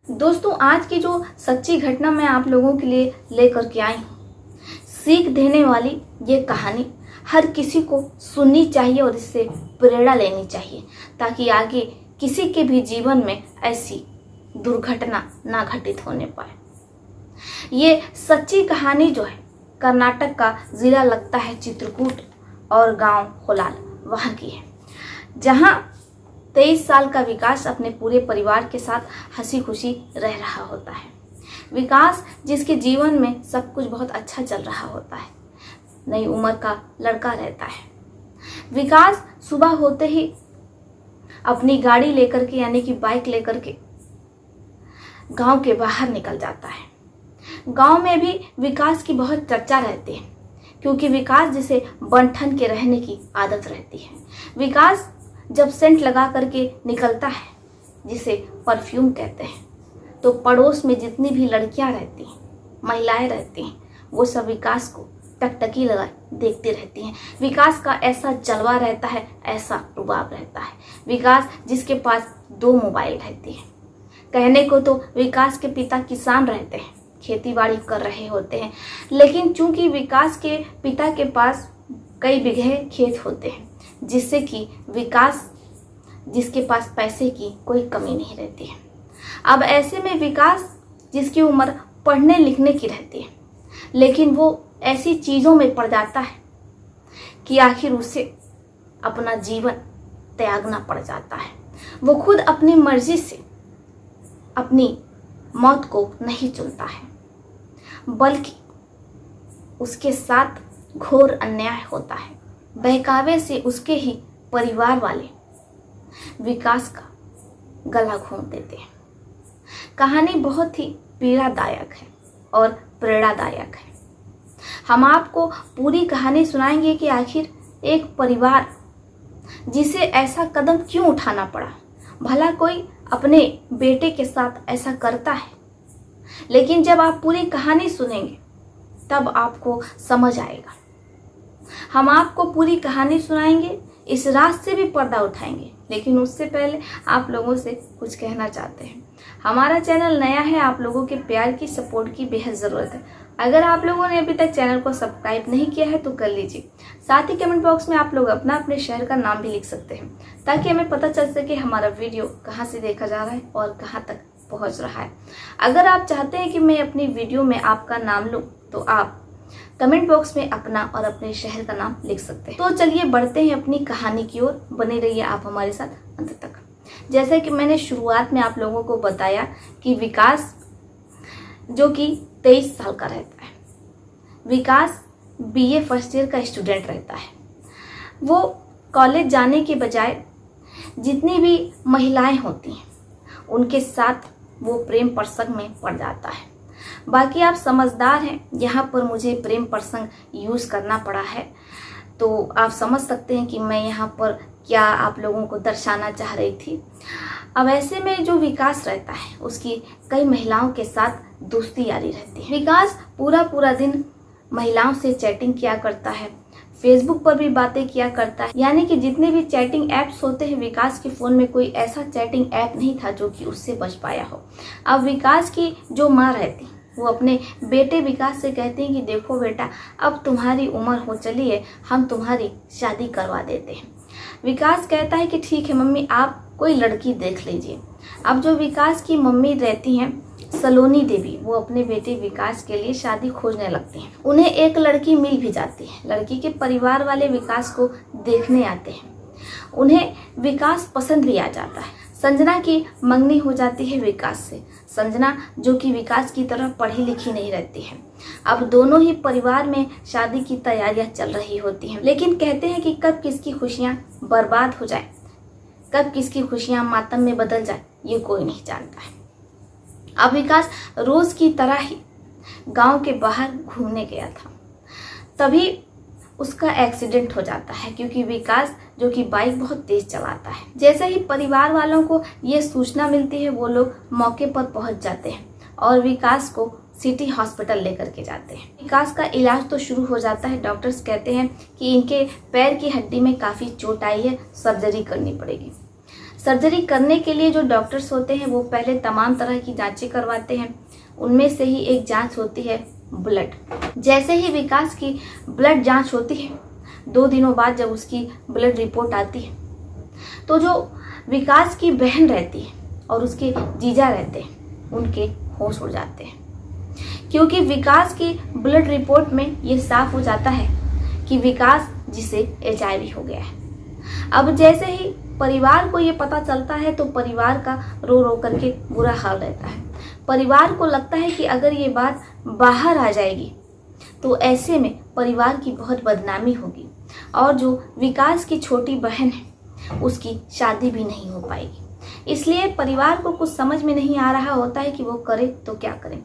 दोस्तों, आज की जो सच्ची घटना मैं आप लोगों के लिए लेकर के आई हूँ, सीख देने वाली ये कहानी हर किसी को सुननी चाहिए और इससे प्रेरणा लेनी चाहिए, ताकि आगे किसी के भी जीवन में ऐसी दुर्घटना ना घटित होने पाए। ये सच्ची कहानी जो है कर्नाटक का जिला लगता है चित्रकूट और गांव होलाल वहाँ की है, जहाँ 23 साल का विकास अपने पूरे परिवार के साथ हंसी खुशी रह रहा होता है। विकास जिसके जीवन में सब कुछ बहुत अच्छा चल रहा होता है, नई उम्र का लड़का रहता है। विकास सुबह होते ही अपनी गाड़ी लेकर के यानी कि बाइक लेकर के गांव के बाहर निकल जाता है। गांव में भी विकास की बहुत चर्चा रहती है, क्योंकि विकास जिसे बन-ठन के रहने की आदत रहती है। विकास जब सेंट लगा करके निकलता है, जिसे परफ्यूम कहते हैं, तो पड़ोस में जितनी भी लड़कियां रहती हैं, महिलाएं रहती हैं, वो सब विकास को टकटकी लगा देखती रहती हैं। विकास का ऐसा जलवा रहता है, ऐसा रुबाब रहता है। विकास जिसके पास 2 मोबाइल रहती है। कहने को तो विकास के पिता किसान रहते हैं, खेती बाड़ी कर रहे होते हैं, लेकिन चूंकि विकास के पिता के पास कई बिगहे खेत होते हैं, जिससे कि विकास जिसके पास पैसे की कोई कमी नहीं रहती है। अब ऐसे में विकास जिसकी उम्र पढ़ने लिखने की रहती है, लेकिन वो ऐसी चीज़ों में पड़ जाता है कि आखिर उसे अपना जीवन त्यागना पड़ जाता है। वो खुद अपनी मर्जी से अपनी मौत को नहीं चुनता है, बल्कि उसके साथ घोर अन्याय होता है। बहकावे से उसके ही परिवार वाले विकास का गला घोंट देते हैं। कहानी बहुत ही पीड़ादायक है और प्रेरणादायक है। हम आपको पूरी कहानी सुनाएंगे कि आखिर एक परिवार जिसे ऐसा कदम क्यों उठाना पड़ा। भला कोई अपने बेटे के साथ ऐसा करता है, लेकिन जब आप पूरी कहानी सुनेंगे तब आपको समझ आएगा। हम आपको पूरी कहानी सुनाएंगे, इस रात से भी पर्दा उठाएंगे, लेकिन उससे पहले आप लोगों से कुछ कहना चाहते हैं। हमारा चैनल नया है, आप लोगों के प्यार की सपोर्ट की बेहद ज़रूरत है। अगर आप लोगों ने अभी तक चैनल को सब्सक्राइब नहीं किया है तो कर लीजिए। साथ ही कमेंट बॉक्स में आप लोग अपने शहर का नाम भी लिख सकते हैं, ताकि हमें पता चल सके हमारा वीडियो कहाँ से देखा जा रहा है और कहाँ तक पहुँच रहा है। अगर आप चाहते हैं कि मैं अपनी वीडियो में आपका नाम लूँ, तो आप कमेंट बॉक्स में अपना और अपने शहर का नाम लिख सकते हैं। तो चलिए बढ़ते हैं अपनी कहानी की ओर। बने रहिए आप हमारे साथ अंत तक। जैसे कि मैंने शुरुआत में आप लोगों को बताया कि विकास जो कि 23 साल का रहता है, विकास BA फर्स्ट ईयर का स्टूडेंट रहता है। वो कॉलेज जाने के बजाय जितनी भी महिलाएं होती हैं उनके साथ वो प्रेम प्रसंग में पड़ जाता है। बाकी आप समझदार हैं, यहाँ पर मुझे प्रेम प्रसंग यूज़ करना पड़ा है, तो आप समझ सकते हैं कि मैं यहाँ पर क्या आप लोगों को दर्शाना चाह रही थी। अब ऐसे में जो विकास रहता है उसकी कई महिलाओं के साथ दोस्ती यारी रहती है। विकास पूरा दिन महिलाओं से चैटिंग किया करता है, फेसबुक पर भी बातें किया करता है। यानी कि जितने भी चैटिंग ऐप्स होते हैं, विकास के फ़ोन में कोई ऐसा चैटिंग ऐप नहीं था जो कि उससे बच पाया हो। अब विकास की जो माँ रहती वो अपने बेटे विकास से कहते हैं कि देखो बेटा, अब तुम्हारी उम्र हो चली है, हम तुम्हारी शादी करवा देते हैं। विकास कहता है कि ठीक है मम्मी, आप कोई लड़की देख लीजिए। अब जो विकास की मम्मी रहती हैं सलोनी देवी, वो अपने बेटे विकास के लिए शादी खोजने लगती हैं। उन्हें एक लड़की मिल भी जाती है। लड़की के परिवार वाले विकास को देखने आते हैं, उन्हें विकास पसंद भी आ जाता है। संजना की मंगनी हो जाती है विकास से। संजना जो कि विकास की तरह पढ़ी लिखी नहीं रहती है। अब दोनों ही परिवार में शादी की तैयारियां चल रही होती हैं, लेकिन कहते हैं कि कब किसकी खुशियां बर्बाद हो जाए, कब किसकी खुशियां मातम में बदल जाए, ये कोई नहीं जानता है। अब विकास रोज की तरह ही गांव के बाहर घूमने गया था, तभी उसका एक्सीडेंट हो जाता है, क्योंकि विकास जो कि बाइक बहुत तेज चलाता है। जैसे ही परिवार वालों को ये सूचना मिलती है, वो लोग मौके पर पहुंच जाते हैं और विकास को सिटी हॉस्पिटल लेकर के जाते हैं। विकास का इलाज तो शुरू हो जाता है। डॉक्टर्स कहते हैं कि इनके पैर की हड्डी में काफ़ी चोट आई है, सर्जरी करनी पड़ेगी। सर्जरी करने के लिए जो डॉक्टर्स होते हैं वो पहले तमाम तरह की जांचें करवाते हैं। उनमें से ही एक जांच होती है ब्लड। जैसे ही विकास की ब्लड जांच होती है, 2 दिनों बाद जब उसकी ब्लड रिपोर्ट आती है, तो जो विकास की बहन रहती है और उसके जीजा रहते हैं, उनके होश उड़ जाते हैं, क्योंकि विकास की ब्लड रिपोर्ट में ये साफ हो जाता है कि विकास जिसे HIV हो गया है। अब जैसे ही परिवार को ये पता चलता है तो परिवार का रो रो करके बुरा हाल रहता है। परिवार को लगता है कि अगर ये बात बाहर आ जाएगी तो ऐसे में परिवार की बहुत बदनामी होगी और जो विकास की छोटी बहन है उसकी शादी भी नहीं हो पाएगी। इसलिए परिवार को कुछ समझ में नहीं आ रहा होता है कि वो करे तो क्या करें।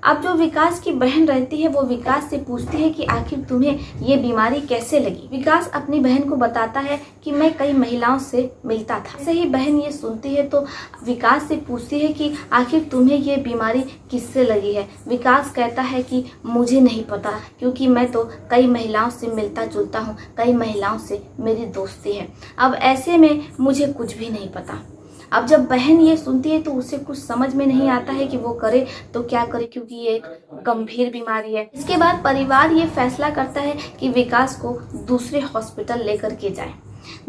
अब जो विकास की बहन रहती है वो विकास से पूछती है कि आखिर तुम्हें ये बीमारी कैसे लगी। विकास अपनी बहन को बताता है कि मैं कई महिलाओं से मिलता था। ऐसे ही बहन ये सुनती है तो विकास से पूछती है कि आखिर तुम्हें ये बीमारी किससे लगी है। विकास कहता है कि मुझे नहीं पता, क्योंकि मैं तो कई महिलाओं से मिलता जुलता हूँ, कई महिलाओं से मेरी दोस्ती है। अब ऐसे में मुझे कुछ भी नहीं पता। अब जब बहन ये सुनती है तो उसे कुछ समझ में नहीं आता है कि वो करे तो क्या करे, क्योंकि ये एक गंभीर बीमारी है। इसके बाद परिवार ये फैसला करता है कि विकास को दूसरे हॉस्पिटल लेकर के जाए।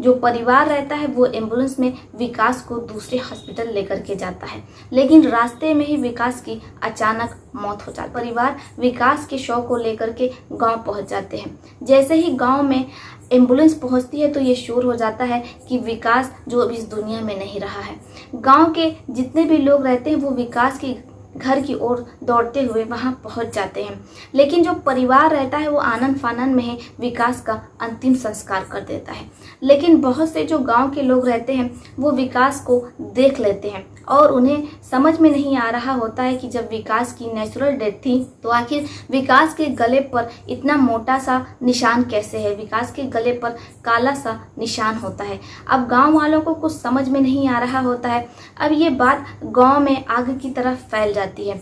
जो परिवार रहता है वो एम्बुलेंस में विकास को दूसरे हॉस्पिटल लेकर के जाता है, लेकिन रास्ते में ही विकास की अचानक मौत हो जाती है। परिवार विकास के शव को लेकर के गांव पहुंच जाते हैं। जैसे ही गांव में एम्बुलेंस पहुंचती है तो ये शोर हो जाता है कि विकास जो अब इस दुनिया में नहीं रहा है। गांव के जितने भी लोग रहते हैं वो विकास की घर की ओर दौड़ते हुए वहां पहुंच जाते हैं, लेकिन जो परिवार रहता है वो आनंद फानंद में ही विकास का अंतिम संस्कार कर देता है। लेकिन बहुत से जो गांव के लोग रहते हैं वो विकास को देख लेते हैं और उन्हें समझ में नहीं आ रहा होता है कि जब विकास की नेचुरल डेथ थी तो आखिर विकास के गले पर इतना मोटा सा निशान कैसे है, विकास के गले पर काला सा निशान होता है। अब गांव वालों को कुछ समझ में नहीं आ रहा होता है। अब ये बात गांव में आग की तरह फैल जाती है,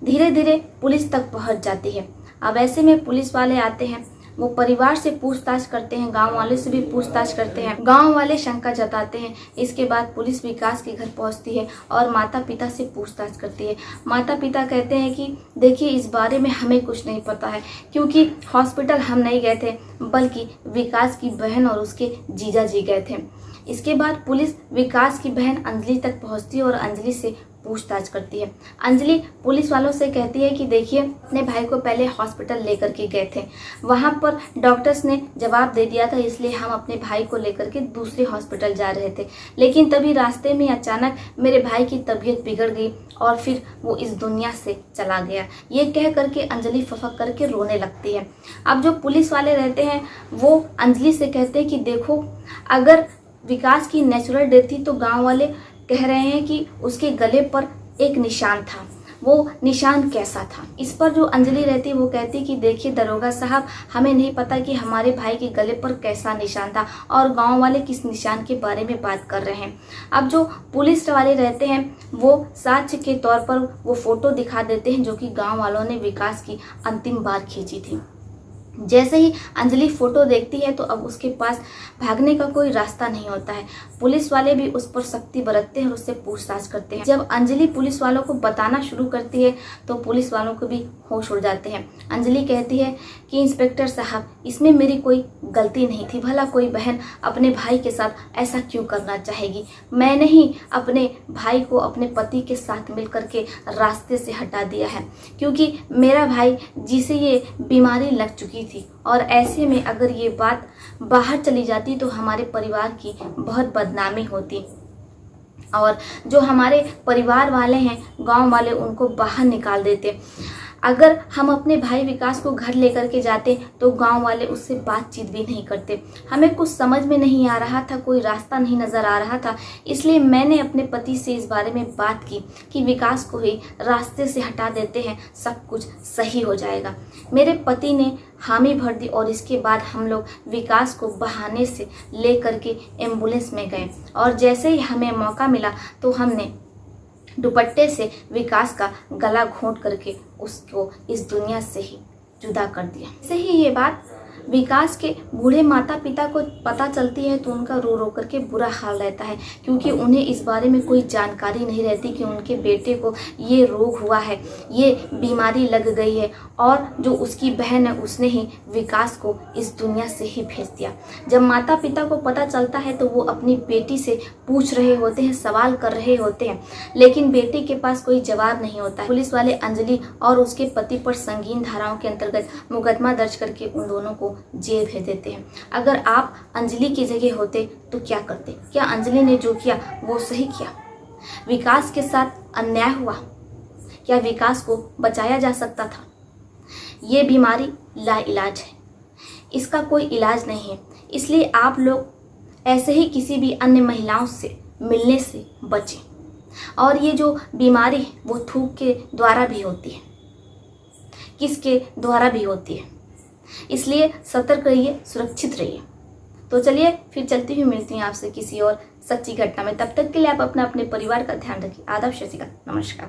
धीरे धीरे पुलिस तक पहुंच जाती है। अब ऐसे में पुलिस वाले आते हैं, वो परिवार से पूछताछ करते हैं, गांव वाले से भी पूछताछ करते हैं। गांव वाले शंका जताते हैं। इसके बाद पुलिस विकास के घर पहुंचती है और माता पिता से पूछताछ करती है। माता पिता कहते हैं कि देखिए इस बारे में हमें कुछ नहीं पता है, क्योंकि हॉस्पिटल हम नहीं गए थे, बल्कि विकास की बहन और उसके जीजा जी गए थे। इसके बाद पुलिस विकास की बहन अंजलि तक पहुंचती है और अंजलि से पूछताछ करती है। अंजलि पुलिस वालों से कहती है कि देखिए अपने भाई को पहले हॉस्पिटल लेकर के गए थे, वहां पर डॉक्टर्स ने जवाब दे दिया था, इसलिए हम अपने भाई को लेकर के दूसरे हॉस्पिटल जा रहे थे। लेकिन तभी रास्ते में अचानक मेरे भाई की तबीयत बिगड़ गई और फिर वो इस दुनिया से चला गया। ये कह करके अंजलि फफक करके रोने लगती है। अब जो पुलिस वाले रहते हैं वो अंजलि से कहते हैं कि देखो अगर विकास की नेचुरल डेथ थी तो गाँव वाले कह रहे हैं कि उसके गले पर एक निशान था, वो निशान कैसा था। इस पर जो अंजलि रहती है वो कहती कि देखिए दरोगा साहब, हमें नहीं पता कि हमारे भाई के गले पर कैसा निशान था और गांव वाले किस निशान के बारे में बात कर रहे हैं। अब जो पुलिस वाले रहते हैं वो साक्ष्य के तौर पर वो फोटो दिखा देते हैं जो कि गाँव वालों ने विकास की अंतिम बार खींची थी। जैसे ही अंजलि फोटो देखती है तो अब उसके पास भागने का कोई रास्ता नहीं होता है। पुलिस वाले भी उस पर सख्ती बरतते हैं और उससे पूछताछ करते हैं। जब अंजलि पुलिस वालों को बताना शुरू करती है तो पुलिस वालों को भी होश उड़ जाते हैं। अंजलि कहती है कि इंस्पेक्टर साहब, इसमें मेरी कोई गलती नहीं थी, भला कोई बहन अपने भाई के साथ ऐसा क्यों करना चाहेगी। मैंने ही अपने भाई को अपने पति के साथ मिलकर के रास्ते से हटा दिया है, क्योंकि मेरा भाई जिसे ये बीमारी लग चुकी थी और ऐसे में अगर ये बात बाहर चली जाती तो हमारे परिवार की बहुत बदनामी होती और जो हमारे परिवार वाले हैं, गांव वाले, उनको बाहर निकाल देते। अगर हम अपने भाई विकास को घर लेकर के जाते तो गांव वाले उससे बातचीत भी नहीं करते। हमें कुछ समझ में नहीं आ रहा था, कोई रास्ता नहीं नज़र आ रहा था, इसलिए मैंने अपने पति से इस बारे में बात की कि विकास को ही रास्ते से हटा देते हैं, सब कुछ सही हो जाएगा। मेरे पति ने हामी भर दी और इसके बाद हम लोग विकास को बहाने से ले करके एम्बुलेंस में गए और जैसे ही हमें मौका मिला तो हमने दुपट्टे से विकास का गला घोंट करके उसको इस दुनिया से ही जुदा कर दिया। ऐसे ही ये बात विकास के बूढ़े माता पिता को पता चलती है तो उनका रो रो करके बुरा हाल रहता है, क्योंकि उन्हें इस बारे में कोई जानकारी नहीं रहती कि उनके बेटे को ये रोग हुआ है, ये बीमारी लग गई है, और जो उसकी बहन है उसने ही विकास को इस दुनिया से ही भेज दिया। जब माता पिता को पता चलता है तो वो अपनी बेटी से पूछ रहे होते हैं, सवाल कर रहे होते हैं, लेकिन बेटी के पास कोई जवाब नहीं होता है। पुलिस वाले अंजलि और उसके पति पर संगीन धाराओं के अंतर्गत मुकदमा दर्ज करके उन दोनों को जेल भेज देते हैं। अगर आप अंजलि की जगह होते तो क्या करते? क्या अंजलि ने जो किया वो सही किया? विकास के साथ अन्याय हुआ? क्या विकास को बचाया जा सकता था? ये बीमारी लाइलाज है, इसका कोई इलाज नहीं है, इसलिए आप लोग ऐसे ही किसी भी अन्य महिलाओं से मिलने से बचें। और ये जो बीमारी है वो थूक के द्वारा भी होती है, किसके द्वारा भी होती है, इसलिए सतर्क रहिए, सुरक्षित रहिए। तो चलिए फिर चलती हुई मिलती हूँ आपसे किसी और सच्ची घटना में। तब तक के लिए आप अपने परिवार का ध्यान रखिए। आदाब, शशिका, नमस्कार।